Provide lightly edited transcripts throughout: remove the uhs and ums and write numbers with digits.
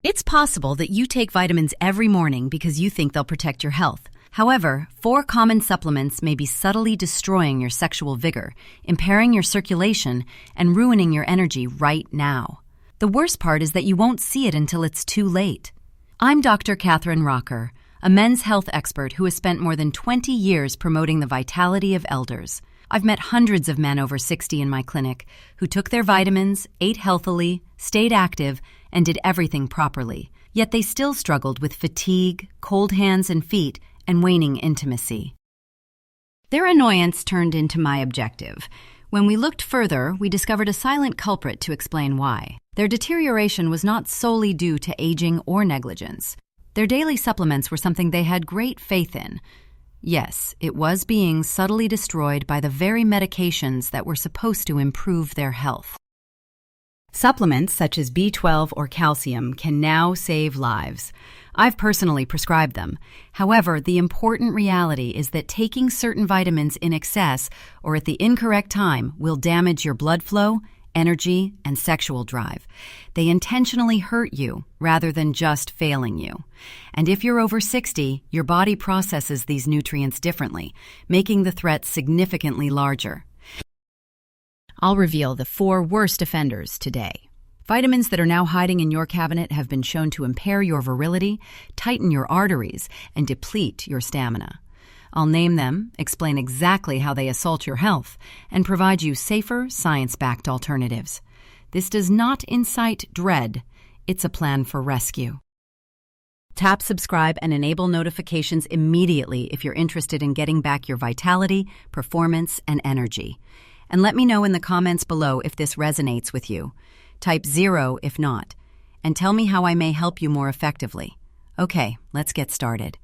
It's possible that you take vitamins every morning because you think they'll protect your health. However, 4 common supplements may be subtly destroying your sexual vigor, impairing your circulation, and ruining your energy right now. The worst part is that you won't see it until it's too late. I'm Dr. Catherine Rocker, a men's health expert who has spent more than 20 years promoting the vitality of elders. I've met hundreds of men over 60 in my clinic who took their vitamins, ate healthily, stayed active, and did everything properly. Yet they still struggled with fatigue, cold hands and feet, and waning intimacy. Their annoyance turned into my objective. When we looked further, we discovered a silent culprit to explain why. Their deterioration was not solely due to aging or negligence. Their daily supplements were something they had great faith in. Yes, it was being subtly destroyed by the very medications that were supposed to improve their health. Supplements such as B12 or calcium can now save lives. I've personally prescribed them. However, the important reality is that taking certain vitamins in excess or at the incorrect time will damage your blood flow, energy, and sexual drive. They intentionally hurt you rather than just failing you. And if you're over 60, your body processes these nutrients differently, making the threat significantly larger. I'll reveal the 4 worst offenders today. Vitamins that are now hiding in your cabinet have been shown to impair your virility, tighten your arteries, and deplete your stamina. I'll name them, explain exactly how they assault your health, and provide you safer, science-backed alternatives. This does not incite dread. It's a plan for rescue. Tap subscribe and enable notifications immediately if you're interested in getting back your vitality, performance, and energy. And let me know in the comments below if this resonates with you. Type 0 if not, and tell me how I may help you more effectively. Okay, let's get started.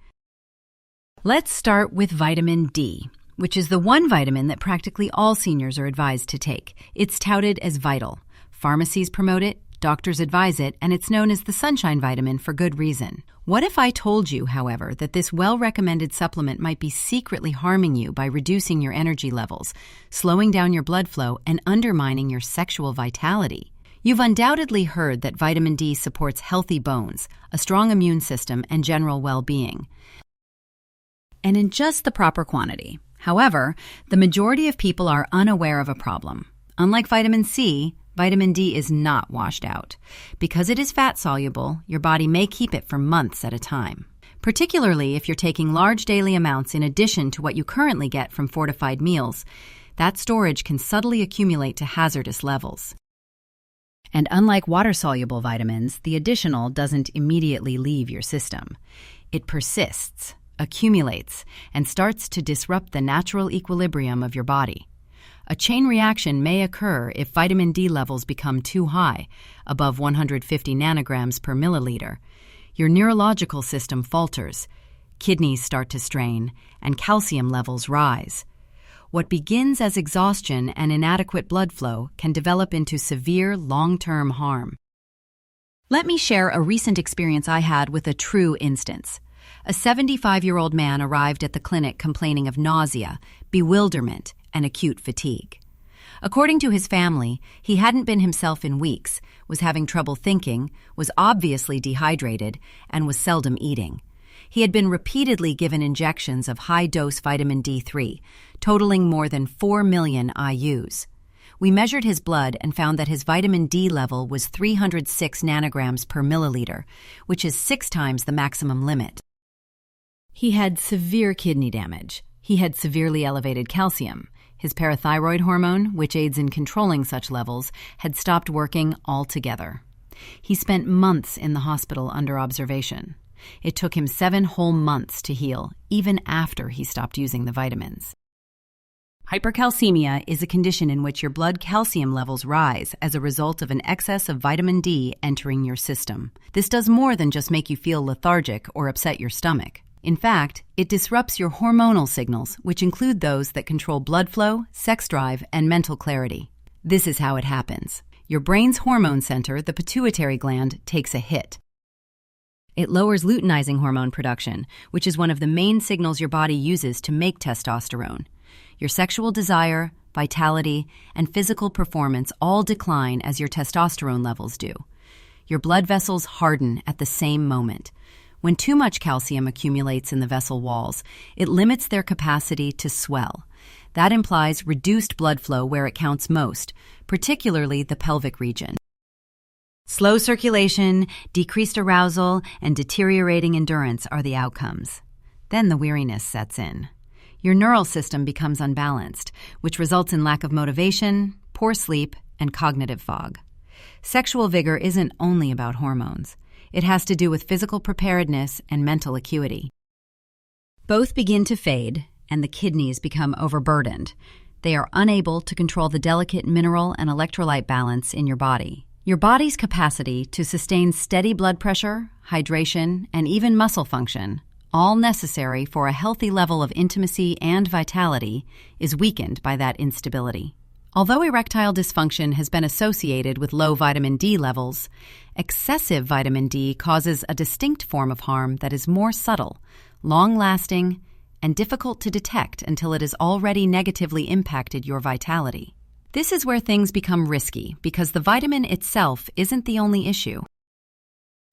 Let's start with vitamin D, which is the one vitamin that practically all seniors are advised to take. It's touted as vital. Pharmacies promote it, doctors advise it, and it's known as the sunshine vitamin for good reason. What if I told you, however, that this well-recommended supplement might be secretly harming you by reducing your energy levels, slowing down your blood flow, and undermining your sexual vitality? You've undoubtedly heard that vitamin D supports healthy bones, a strong immune system, and general well-being. And in just the proper quantity. However, the majority of people are unaware of a problem. Unlike vitamin C, vitamin D is not washed out. Because it is fat-soluble, your body may keep it for months at a time. Particularly if you're taking large daily amounts in addition to what you currently get from fortified meals, that storage can subtly accumulate to hazardous levels. And unlike water-soluble vitamins, the additional doesn't immediately leave your system. It persists, accumulates, and starts to disrupt the natural equilibrium of your body. A chain reaction may occur if vitamin D levels become too high, above 150 nanograms per milliliter. Your neurological system falters, kidneys start to strain, and calcium levels rise. What begins as exhaustion and inadequate blood flow can develop into severe long-term harm. Let me share a recent experience I had with a true instance. A 75-year-old man arrived at the clinic complaining of nausea, bewilderment, and acute fatigue. According to his family, he hadn't been himself in weeks, was having trouble thinking, was obviously dehydrated, and was seldom eating. He had been repeatedly given injections of high-dose vitamin D3, totaling more than 4 million IUs. We measured his blood and found that his vitamin D level was 306 nanograms per milliliter, which is 6 times the maximum limit. He had severe kidney damage. He had severely elevated calcium. His parathyroid hormone, which aids in controlling such levels, had stopped working altogether. He spent months in the hospital under observation. It took him 7 whole months to heal, even after he stopped using the vitamins. Hypercalcemia is a condition in which your blood calcium levels rise as a result of an excess of vitamin D entering your system. This does more than just make you feel lethargic or upset your stomach. In fact, it disrupts your hormonal signals, which include those that control blood flow, sex drive, and mental clarity. This is how it happens. Your brain's hormone center, the pituitary gland, takes a hit. It lowers luteinizing hormone production, which is one of the main signals your body uses to make testosterone. Your sexual desire, vitality, and physical performance all decline as your testosterone levels do. your blood vessels harden at the same moment. When too much calcium accumulates in the vessel walls, it limits their capacity to swell. That implies reduced blood flow where it counts most, particularly the pelvic region. Slow circulation, decreased arousal, and deteriorating endurance are the outcomes. Then the weariness sets in. Your neural system becomes unbalanced, which results in lack of motivation, poor sleep, and cognitive fog. Sexual vigor isn't only about hormones. It has to do with physical preparedness and mental acuity. Both begin to fade, and the kidneys become overburdened. They are unable to control the delicate mineral and electrolyte balance in your body. Your body's capacity to sustain steady blood pressure, hydration, and even muscle function, all necessary for a healthy level of intimacy and vitality, is weakened by that instability. Although erectile dysfunction has been associated with low vitamin D levels, excessive vitamin D causes a distinct form of harm that is more subtle, long-lasting, and difficult to detect until it has already negatively impacted your vitality. This is where things become risky because the vitamin itself isn't the only issue.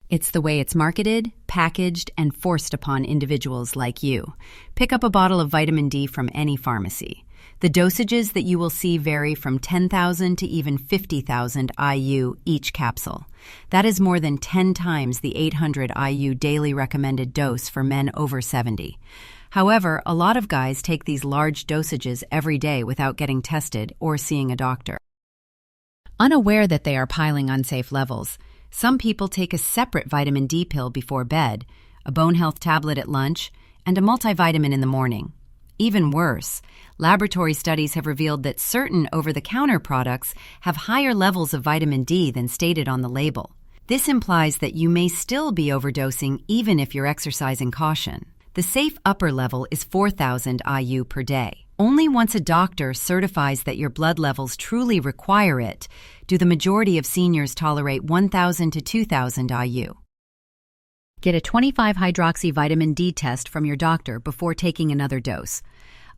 It's the way it's marketed, packaged, and forced upon individuals like you. Pick up a bottle of vitamin D from any pharmacy. The dosages that you will see vary from 10,000 to even 50,000 IU each capsule. That is more than 10 times the 800 IU daily recommended dose for men over 70. However, a lot of guys take these large dosages every day without getting tested or seeing a doctor. Unaware that they are piling unsafe levels, some people take a separate vitamin D pill before bed, a bone health tablet at lunch, and a multivitamin in the morning. Even worse, laboratory studies have revealed that certain over-the-counter products have higher levels of vitamin D than stated on the label. This implies that you may still be overdosing even if you're exercising caution. The safe upper level is 4,000 IU per day. Only once a doctor certifies that your blood levels truly require it do the majority of seniors tolerate 1,000 to 2,000 IU. Get a 25-hydroxy vitamin D test from your doctor before taking another dose.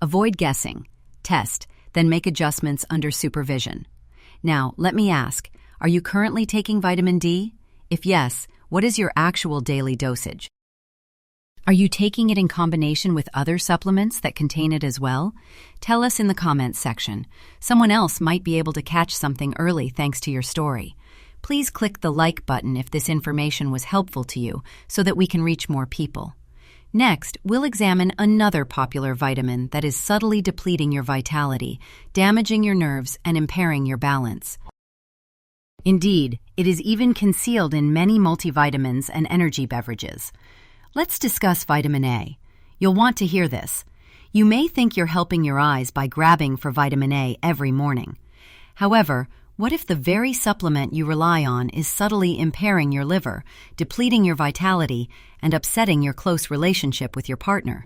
Avoid guessing. Test, then make adjustments under supervision. Now, let me ask, are you currently taking vitamin D? If yes, what is your actual daily dosage? Are you taking it in combination with other supplements that contain it as well? Tell us in the comments section. Someone else might be able to catch something early thanks to your story. Please click the like button if this information was helpful to you so that we can reach more people. Next, we'll examine another popular vitamin that is subtly depleting your vitality, damaging your nerves, and impairing your balance. Indeed, it is even concealed in many multivitamins and energy beverages. Let's discuss vitamin A. You'll want to hear this. You may think you're helping your eyes by grabbing for vitamin A every morning. However, what if the very supplement you rely on is subtly impairing your liver, depleting your vitality, and upsetting your close relationship with your partner?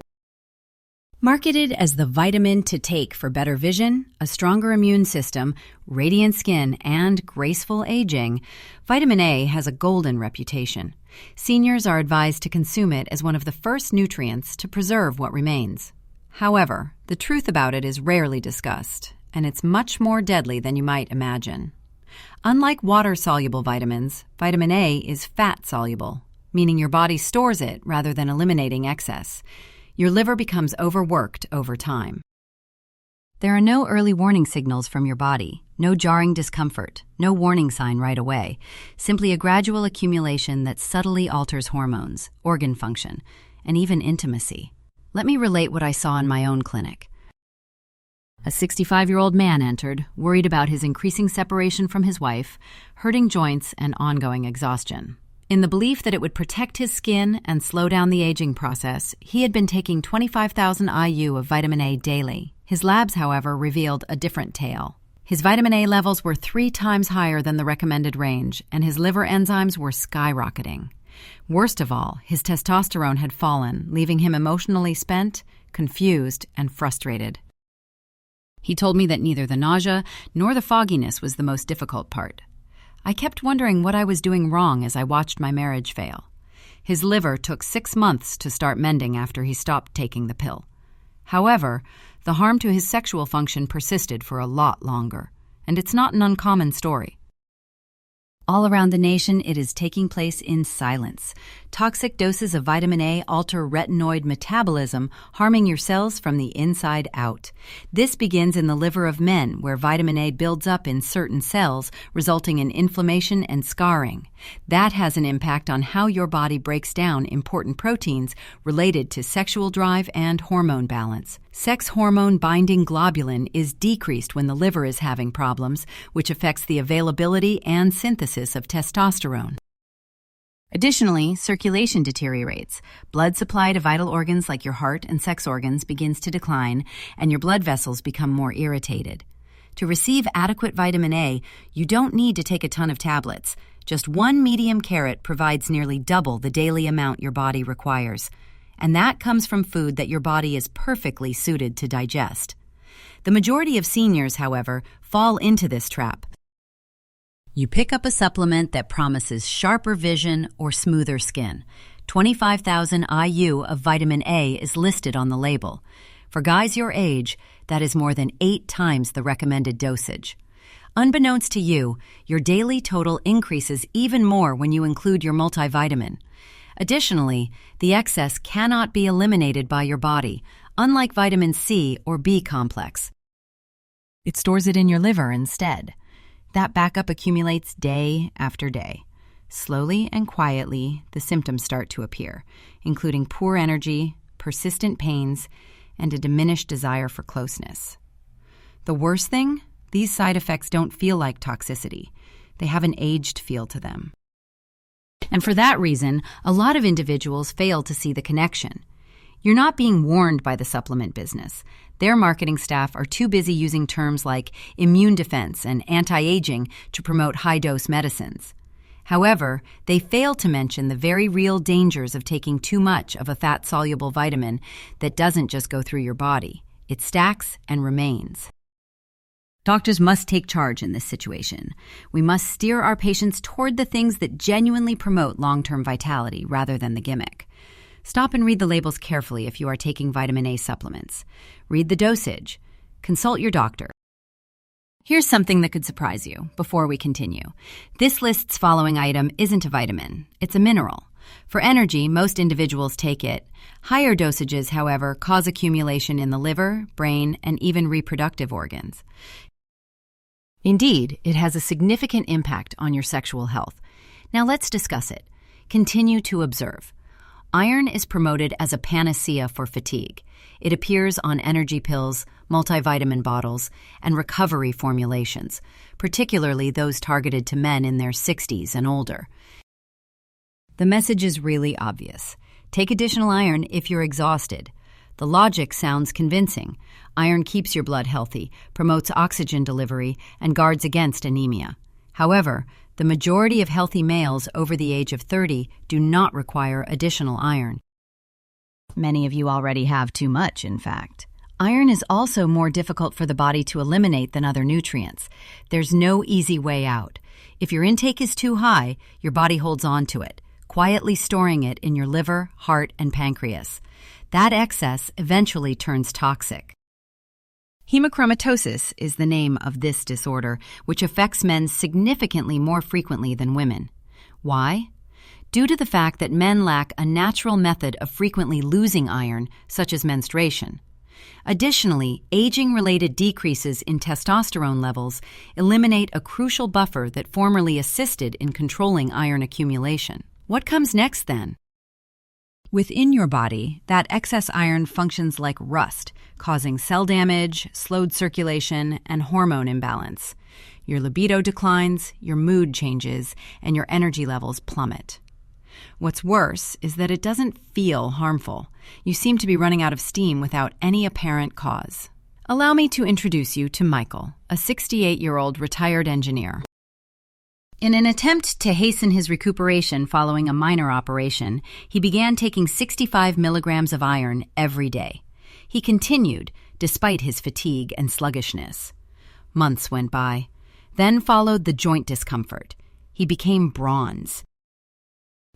Marketed as the vitamin to take for better vision, a stronger immune system, radiant skin, and graceful aging, vitamin A has a golden reputation. Seniors are advised to consume it as one of the first nutrients to preserve what remains. However, the truth about it is rarely discussed, and it's much more deadly than you might imagine. Unlike water-soluble vitamins, vitamin A is fat-soluble, meaning your body stores it rather than eliminating excess. Your liver becomes overworked over time. There are no early warning signals from your body, no jarring discomfort, no warning sign right away, simply a gradual accumulation that subtly alters hormones, organ function, and even intimacy. Let me relate what I saw in my own clinic. A 65-year-old man entered, worried about his increasing separation from his wife, hurting joints, and ongoing exhaustion. In the belief that it would protect his skin and slow down the aging process, he had been taking 25,000 IU of vitamin A daily. His labs, however, revealed a different tale. His vitamin A levels were 3 times higher than the recommended range, and his liver enzymes were skyrocketing. Worst of all, his testosterone had fallen, leaving him emotionally spent, confused, and frustrated. He told me that neither the nausea nor the fogginess was the most difficult part. I kept wondering what I was doing wrong as I watched my marriage fail. His liver took 6 months to start mending after he stopped taking the pill. However, the harm to his sexual function persisted for a lot longer, and it's not an uncommon story. All around the nation, it is taking place in silence. Toxic doses of vitamin A alter retinoid metabolism, harming your cells from the inside out. This begins in the liver of men, where vitamin A builds up in certain cells, resulting in inflammation and scarring. That has an impact on how your body breaks down important proteins related to sexual drive and hormone balance. Sex hormone-binding globulin is decreased when the liver is having problems, which affects the availability and synthesis of testosterone. Additionally, circulation deteriorates. Blood supply to vital organs like your heart and sex organs begins to decline, and your blood vessels become more irritated. To receive adequate vitamin A, you don't need to take a ton of tablets. Just one medium carrot provides nearly double the daily amount your body requires. And that comes from food that your body is perfectly suited to digest. The majority of seniors, however, fall into this trap. You pick up a supplement that promises sharper vision or smoother skin. 25,000 IU of vitamin A is listed on the label. For guys your age, that is more than 8 times the recommended dosage. Unbeknownst to you, your daily total increases even more when you include your multivitamin. Additionally, the excess cannot be eliminated by your body, unlike vitamin C or B complex. It stores it in your liver instead. That backup accumulates day after day. Slowly and quietly, the symptoms start to appear, including poor energy, persistent pains, and a diminished desire for closeness. The worst thing? These side effects don't feel like toxicity. They have an aged feel to them. And for that reason, a lot of individuals fail to see the connection. You're not being warned by the supplement business. Their marketing staff are too busy using terms like immune defense and anti-aging to promote high-dose medicines. However, they fail to mention the very real dangers of taking too much of a fat-soluble vitamin that doesn't just go through your body. It stacks and remains. Doctors must take charge in this situation. We must steer our patients toward the things that genuinely promote long-term vitality rather than the gimmick. Stop and read the labels carefully if you are taking vitamin A supplements. Read the dosage. Consult your doctor. Here's something that could surprise you before we continue. This list's following item isn't a vitamin. It's a mineral. For energy, most individuals take it. Higher dosages, however, cause accumulation in the liver, brain, and even reproductive organs. Indeed, it has a significant impact on your sexual health. Now let's discuss it. Continue to observe. Iron is promoted as a panacea for fatigue. It appears on energy pills, multivitamin bottles, and recovery formulations, particularly those targeted to men in their 60s and older. The message is really obvious. Take additional iron if you're exhausted. The logic sounds convincing. Iron keeps your blood healthy, promotes oxygen delivery, and guards against anemia. However, the majority of healthy males over the age of 30 do not require additional iron. Many of you already have too much, in fact. Iron is also more difficult for the body to eliminate than other nutrients. There's no easy way out. If your intake is too high, your body holds on to it, quietly storing it in your liver, heart, and pancreas. That excess eventually turns toxic. Hemochromatosis is the name of this disorder, which affects men significantly more frequently than women. Why? Due to the fact that men lack a natural method of frequently losing iron, such as menstruation. Additionally, aging-related decreases in testosterone levels eliminate a crucial buffer that formerly assisted in controlling iron accumulation. What comes next, then? Within your body, that excess iron functions like rust, causing cell damage, slowed circulation, and hormone imbalance. Your libido declines, your mood changes, and your energy levels plummet. What's worse is that it doesn't feel harmful. You seem to be running out of steam without any apparent cause. Allow me to introduce you to Michael, a 68-year-old retired engineer. In an attempt to hasten his recuperation following a minor operation, he began taking 65 milligrams of iron every day. He continued, despite his fatigue and sluggishness. Months went by. Then followed the joint discomfort. He became bronze.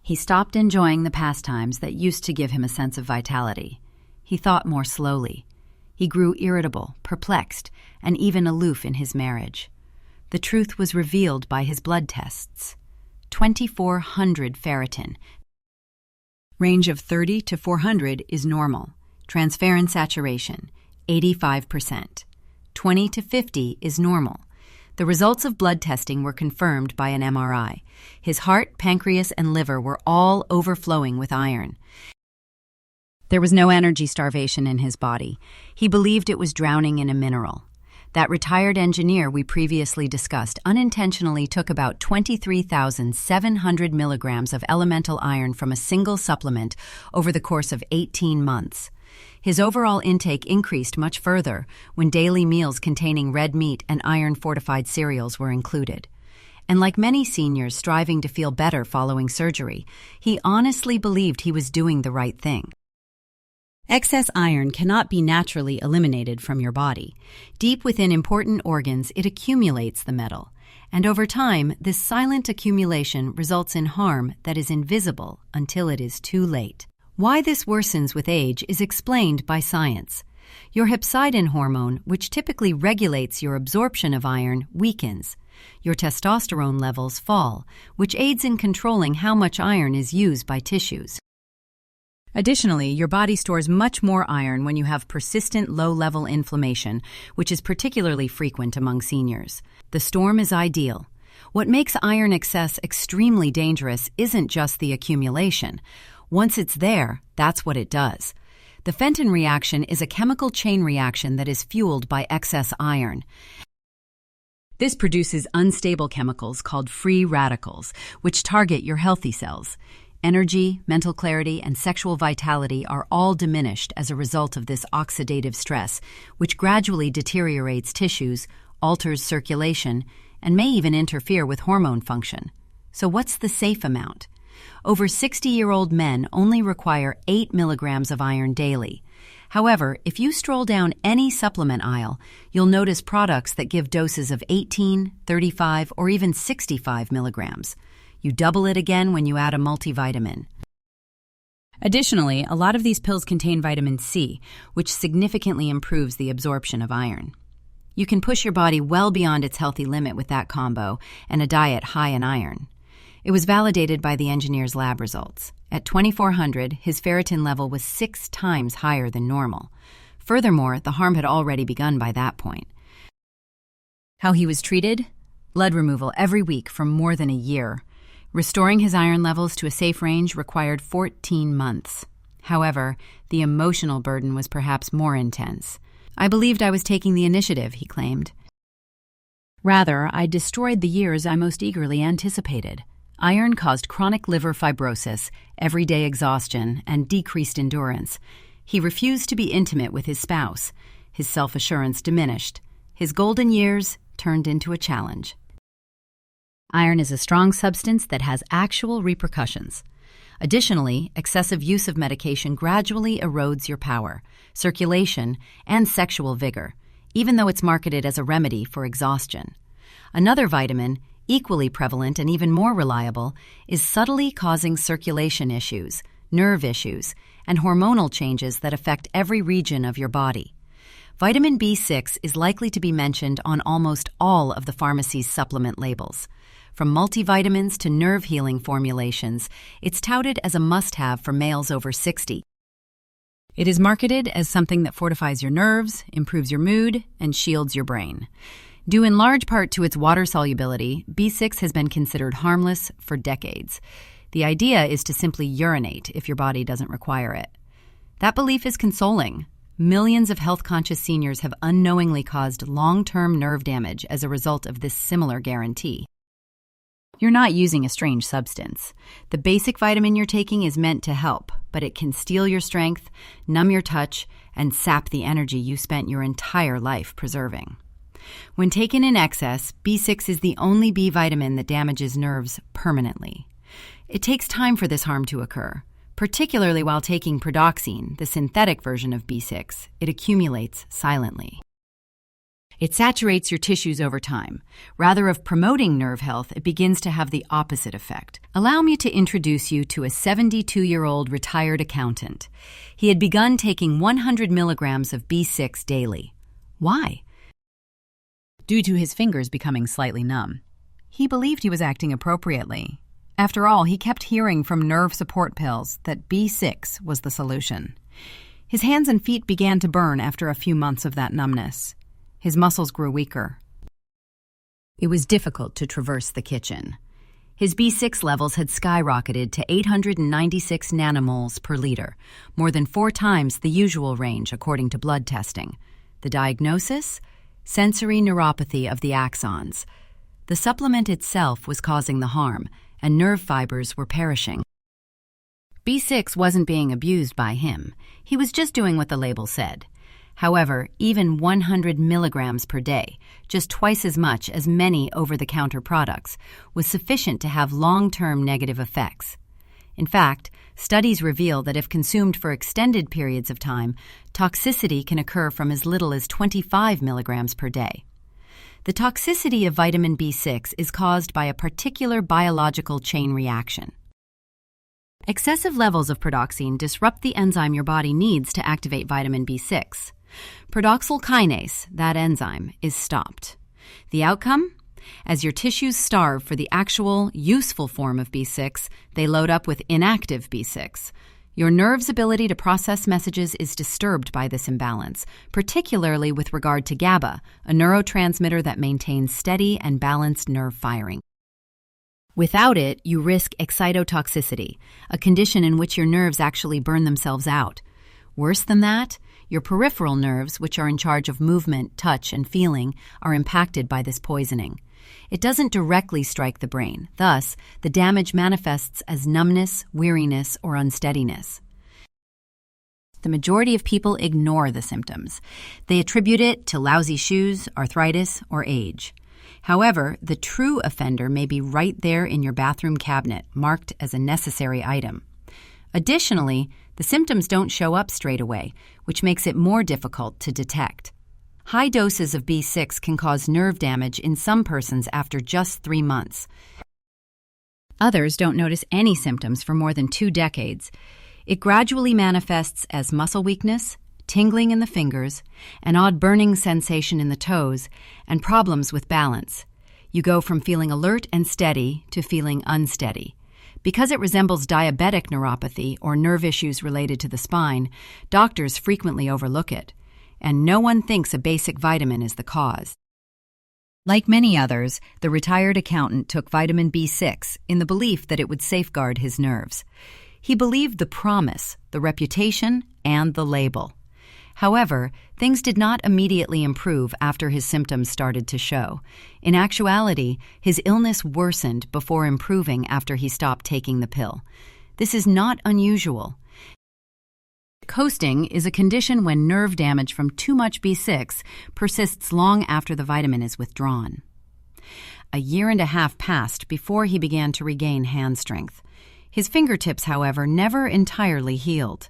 He stopped enjoying the pastimes that used to give him a sense of vitality. He thought more slowly. He grew irritable, perplexed, and even aloof in his marriage. The truth was revealed by his blood tests. 2,400 ferritin. Range of 30 to 400 is normal. Transferrin saturation, 85%. 20 to 50 is normal. The results of blood testing were confirmed by an MRI. His heart, pancreas, and liver were all overflowing with iron. There was no energy starvation in his body. He believed it was drowning in a mineral. That retired engineer we previously discussed unintentionally took about 23,700 milligrams of elemental iron from a single supplement over the course of 18 months. His overall intake increased much further when daily meals containing red meat and iron-fortified cereals were included. And like many seniors striving to feel better following surgery, he honestly believed he was doing the right thing. Excess iron cannot be naturally eliminated from your body. Deep within important organs, it accumulates the metal. And over time, this silent accumulation results in harm that is invisible until it is too late. Why this worsens with age is explained by science. Your hepcidin hormone, which typically regulates your absorption of iron, weakens. Your testosterone levels fall, which aids in controlling how much iron is used by tissues. Additionally, your body stores much more iron when you have persistent low-level inflammation, which is particularly frequent among seniors. The storm is ideal. What makes iron excess extremely dangerous isn't just the accumulation. Once it's there, that's what it does. The Fenton reaction is a chemical chain reaction that is fueled by excess iron. This produces unstable chemicals called free radicals, which target your healthy cells. Energy, mental clarity, and sexual vitality are all diminished as a result of this oxidative stress, which gradually deteriorates tissues, alters circulation, and may even interfere with hormone function. So what's the safe amount? Over 60-year-old men only require 8 milligrams of iron daily. However, if you stroll down any supplement aisle, you'll notice products that give doses of 18, 35, or even 65 milligrams. You double it again when you add a multivitamin. Additionally, a lot of these pills contain vitamin C, which significantly improves the absorption of iron. You can push your body well beyond its healthy limit with that combo and a diet high in iron. It was validated by the engineer's lab results. At 2,400, his ferritin level was 6 times higher than normal. Furthermore, the harm had already begun by that point. How he was treated? Blood removal every week for more than a year. Restoring his iron levels to a safe range required 14 months. However, the emotional burden was perhaps more intense. I believed I was taking the initiative, he claimed. Rather, I destroyed the years I most eagerly anticipated. Iron caused chronic liver fibrosis, everyday exhaustion, and decreased endurance. He refused to be intimate with his spouse. His self-assurance diminished. His golden years turned into a challenge. Iron is a strong substance that has actual repercussions. Additionally, excessive use of medication gradually erodes your power, circulation, and sexual vigor, even though it's marketed as a remedy for exhaustion. Another vitamin, equally prevalent and even more reliable, is subtly causing circulation issues, nerve issues, and hormonal changes that affect every region of your body. Vitamin B6 is likely to be mentioned on almost all of the pharmacy's supplement labels. From multivitamins to nerve-healing formulations, it's touted as a must-have for males over 60. It is marketed as something that fortifies your nerves, improves your mood, and shields your brain. Due in large part to its water solubility, B6 has been considered harmless for decades. The idea is to simply urinate if your body doesn't require it. That belief is consoling. Millions of health-conscious seniors have unknowingly caused long-term nerve damage as a result of this similar guarantee. You're not using a strange substance. The basic vitamin you're taking is meant to help, but it can steal your strength, numb your touch, and sap the energy you spent your entire life preserving. When taken in excess, B6 is the only B vitamin that damages nerves permanently. It takes time for this harm to occur. Particularly while taking pyridoxine, the synthetic version of B6, it accumulates silently. It saturates your tissues over time. Rather of promoting nerve health, it begins to have the opposite effect. Allow me to introduce you to a 72-year-old retired accountant. He had begun taking 100 milligrams of B6 daily. Why? Due to his fingers becoming slightly numb. He believed he was acting appropriately. After all, he kept hearing from nerve support pills that B6 was the solution. His hands and feet began to burn after a few months of that numbness. His muscles grew weaker. It was difficult to traverse the kitchen. His B6 levels had skyrocketed to 896 nanomoles per liter, more than 4 times the usual range according to blood testing. The diagnosis? Sensory neuropathy of the axons. The supplement itself was causing the harm, and nerve fibers were perishing. B6 wasn't being abused by him. He was just doing what the label said. However, even 100 milligrams per day, just twice as much as many over-the-counter products, was sufficient to have long-term negative effects. In fact, studies reveal that if consumed for extended periods of time, toxicity can occur from as little as 25 milligrams per day. The toxicity of vitamin B6 is caused by a particular biological chain reaction. Excessive levels of pyridoxine disrupt the enzyme your body needs to activate vitamin B6. Pyridoxal kinase, that enzyme, is stopped. The outcome? As your tissues starve for the actual, useful form of B6, they load up with inactive B6. Your nerve's ability to process messages is disturbed by this imbalance, particularly with regard to GABA, a neurotransmitter that maintains steady and balanced nerve firing. Without it, you risk excitotoxicity, a condition in which your nerves actually burn themselves out. Worse than that, your peripheral nerves, which are in charge of movement, touch, and feeling, are impacted by this poisoning. It doesn't directly strike the brain. Thus, the damage manifests as numbness, weariness, or unsteadiness. The majority of people ignore the symptoms. They attribute it to lousy shoes, arthritis, or age. However, the true offender may be right there in your bathroom cabinet, marked as a necessary item. Additionally, the symptoms don't show up straight away, which makes it more difficult to detect. High doses of B6 can cause nerve damage in some persons after just 3 months. Others don't notice any symptoms for more than 2 decades. It gradually manifests as muscle weakness, tingling in the fingers, an odd burning sensation in the toes, and problems with balance. You go from feeling alert and steady to feeling unsteady. Because it resembles diabetic neuropathy or nerve issues related to the spine, doctors frequently overlook it, and no one thinks a basic vitamin is the cause. Like many others, the retired accountant took vitamin B6 in the belief that it would safeguard his nerves. He believed the promise, the reputation, and the label. However, things did not immediately improve after his symptoms started to show. In actuality, his illness worsened before improving after he stopped taking the pill. This is not unusual. Coasting is a condition when nerve damage from too much B6 persists long after the vitamin is withdrawn. A 1.5 years passed before he began to regain hand strength. His fingertips, however, never entirely healed.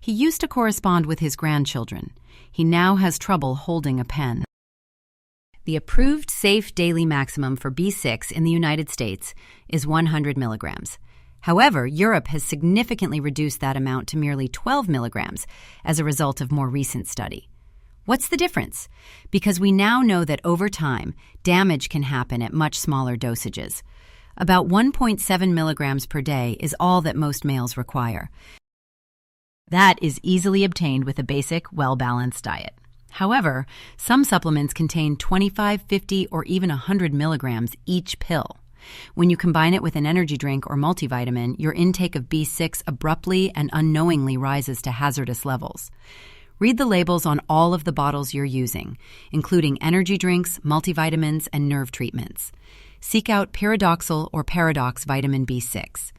He used to correspond with his grandchildren. He now has trouble holding a pen. The approved safe daily maximum for B6 in the United States is 100 milligrams. However, Europe has significantly reduced that amount to merely 12 milligrams as a result of more recent study. What's the difference? Because we now know that over time, damage can happen at much smaller dosages. About 1.7 milligrams per day is all that most males require. That is easily obtained with a basic, well-balanced diet. However, some supplements contain 25, 50, or even 100 milligrams each pill. When you combine it with an energy drink or multivitamin, your intake of B6 abruptly and unknowingly rises to hazardous levels. Read the labels on all of the bottles you're using, including energy drinks, multivitamins, and nerve treatments. Seek out pyridoxal or paradox vitamin B6.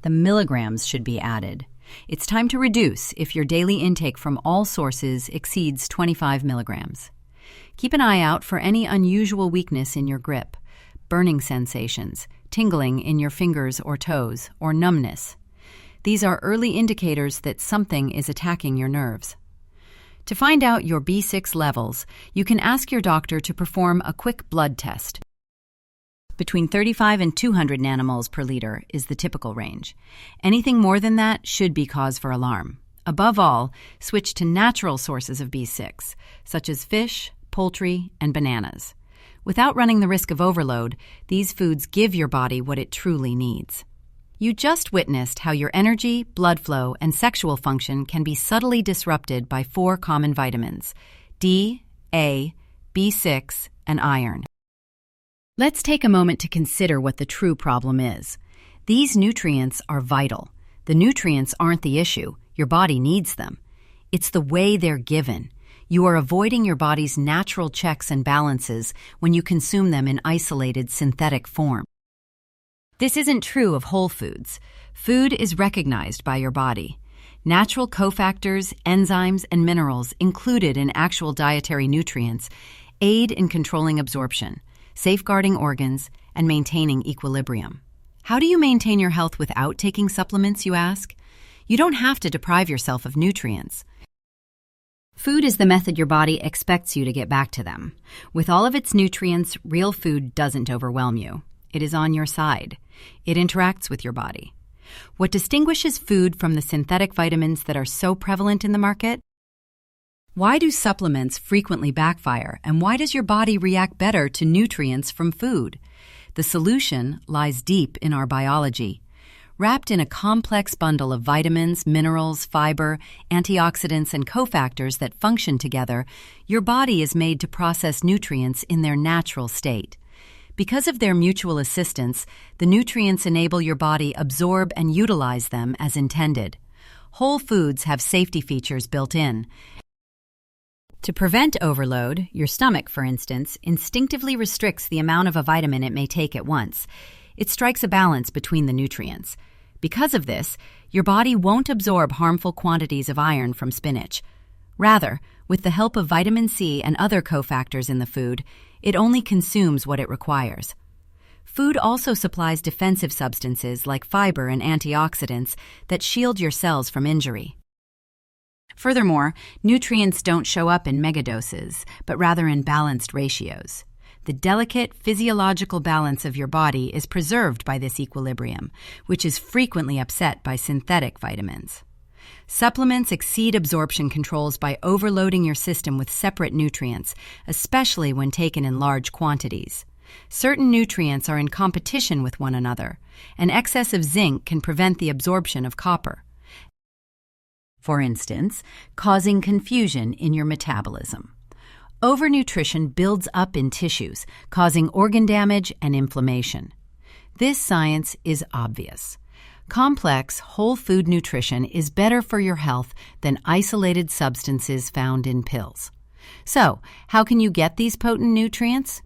The milligrams should be added. It's time to reduce if your daily intake from all sources exceeds 25 milligrams. Keep an eye out for any unusual weakness in your grip, burning sensations, tingling in your fingers or toes, or numbness. These are early indicators that something is attacking your nerves. To find out your B6 levels, you can ask your doctor to perform a quick blood test. Between 35 and 200 nanomoles per liter is the typical range. Anything more than that should be cause for alarm. Above all, switch to natural sources of B6, such as fish, poultry, and bananas. Without running the risk of overload, these foods give your body what it truly needs. You just witnessed how your energy, blood flow, and sexual function can be subtly disrupted by 4 common vitamins: D, A, B6, and iron. Let's take a moment to consider what the true problem is. These nutrients are vital. The nutrients aren't the issue. Your body needs them. It's the way they're given. You are avoiding your body's natural checks and balances when you consume them in isolated synthetic form. This isn't true of whole foods. Food is recognized by your body. Natural cofactors, enzymes, and minerals included in actual dietary nutrients aid in controlling absorption, safeguarding organs, and maintaining equilibrium. How do you maintain your health without taking supplements, you ask? You don't have to deprive yourself of nutrients. Food is the method your body expects you to get back to them. With all of its nutrients, real food doesn't overwhelm you. It is on your side. It interacts with your body. What distinguishes food from the synthetic vitamins that are so prevalent in the market? Why do supplements frequently backfire, and why does your body react better to nutrients from food? The solution lies deep in our biology. Wrapped in a complex bundle of vitamins, minerals, fiber, antioxidants, and cofactors that function together, your body is made to process nutrients in their natural state. Because of their mutual assistance, the nutrients enable your body absorb and utilize them as intended. Whole foods have safety features built in. To prevent overload, your stomach, for instance, instinctively restricts the amount of a vitamin it may take at once. It strikes a balance between the nutrients. Because of this, your body won't absorb harmful quantities of iron from spinach. Rather, with the help of vitamin C and other cofactors in the food, it only consumes what it requires. Food also supplies defensive substances like fiber and antioxidants that shield your cells from injury. Furthermore, nutrients don't show up in megadoses, but rather in balanced ratios. The delicate physiological balance of your body is preserved by this equilibrium, which is frequently upset by synthetic vitamins. Supplements exceed absorption controls by overloading your system with separate nutrients, especially when taken in large quantities. Certain nutrients are in competition with one another. An excess of zinc can prevent the absorption of copper, for instance, causing confusion in your metabolism. Overnutrition builds up in tissues, causing organ damage and inflammation. This science is obvious. Complex, whole food nutrition is better for your health than isolated substances found in pills. So, how can you get these potent nutrients?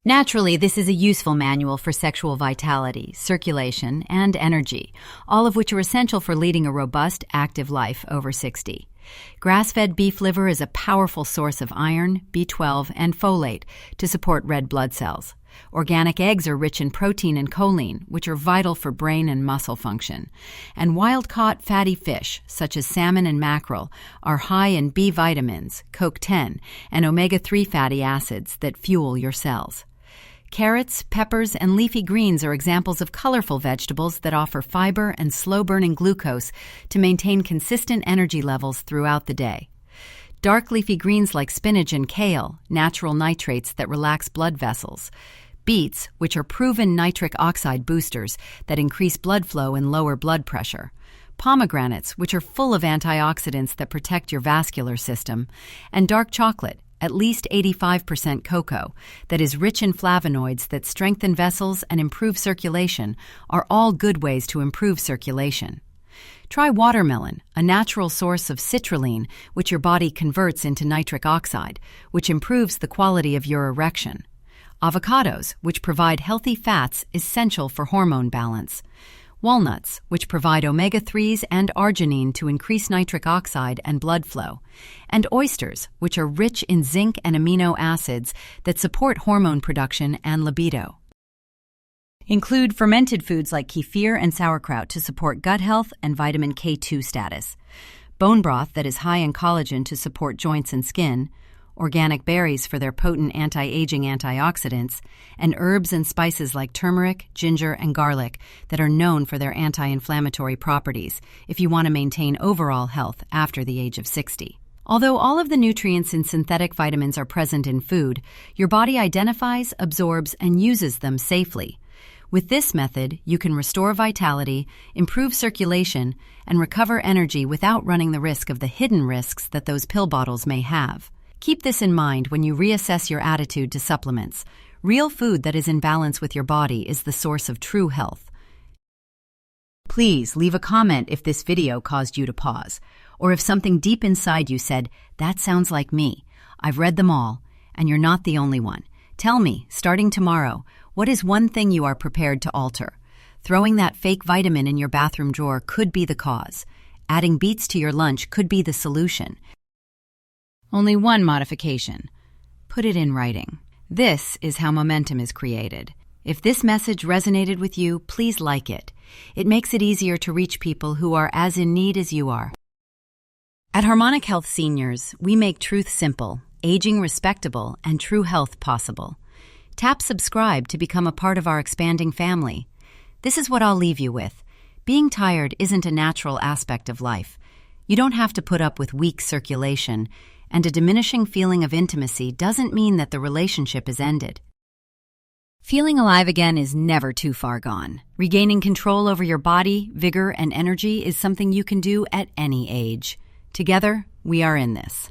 Naturally, this is a useful manual for sexual vitality, circulation, and energy, all of which are essential for leading a robust, active life over 60. Grass-fed beef liver is a powerful source of iron, B12, and folate to support red blood cells. Organic eggs are rich in protein and choline, which are vital for brain and muscle function. And wild-caught fatty fish, such as salmon and mackerel, are high in B vitamins, CoQ10, and omega-3 fatty acids that fuel your cells. Carrots, peppers, and leafy greens are examples of colorful vegetables that offer fiber and slow-burning glucose to maintain consistent energy levels throughout the day. Dark leafy greens like spinach and kale, natural nitrates that relax blood vessels. Beets, which are proven nitric oxide boosters that increase blood flow and lower blood pressure. Pomegranates, which are full of antioxidants that protect your vascular system. And dark chocolate, at least 85% cocoa, that is rich in flavonoids that strengthen vessels and improve circulation, are all good ways to improve circulation. Try watermelon, a natural source of citrulline, which your body converts into nitric oxide, which improves the quality of your erection. Avocados, which provide healthy fats essential for hormone balance. Walnuts, which provide omega-3s and arginine to increase nitric oxide and blood flow. And oysters, which are rich in zinc and amino acids that support hormone production and libido. Include fermented foods like kefir and sauerkraut to support gut health and vitamin K2 status. Bone broth that is high in collagen to support joints and skin. Organic berries for their potent anti-aging antioxidants, and herbs and spices like turmeric, ginger, and garlic that are known for their anti-inflammatory properties if you want to maintain overall health after the age of 60. Although all of the nutrients in synthetic vitamins are present in food, your body identifies, absorbs, and uses them safely. With this method, you can restore vitality, improve circulation, and recover energy without running the risk of the hidden risks that those pill bottles may have. Keep this in mind when you reassess your attitude to supplements. Real food that is in balance with your body is the source of true health. Please leave a comment if this video caused you to pause, or if something deep inside you said, "That sounds like me. I've read them all, and you're not the only one." Tell me, starting tomorrow, what is one thing you are prepared to alter? Throwing that fake vitamin in your bathroom drawer could be the cause. Adding beets to your lunch could be the solution. Only one modification. Put it in writing. This is how momentum is created. If this message resonated with you, please like it. It makes it easier to reach people who are as in need as you are. At Harmonic Health Seniors, we make truth simple, aging respectable, and true health possible. Tap subscribe to become a part of our expanding family. This is what I'll leave you with. Being tired isn't a natural aspect of life. You don't have to put up with weak circulation, and a diminishing feeling of intimacy doesn't mean that the relationship is ended. Feeling alive again is never too far gone. Regaining control over your body, vigor, and energy is something you can do at any age. Together, we are in this.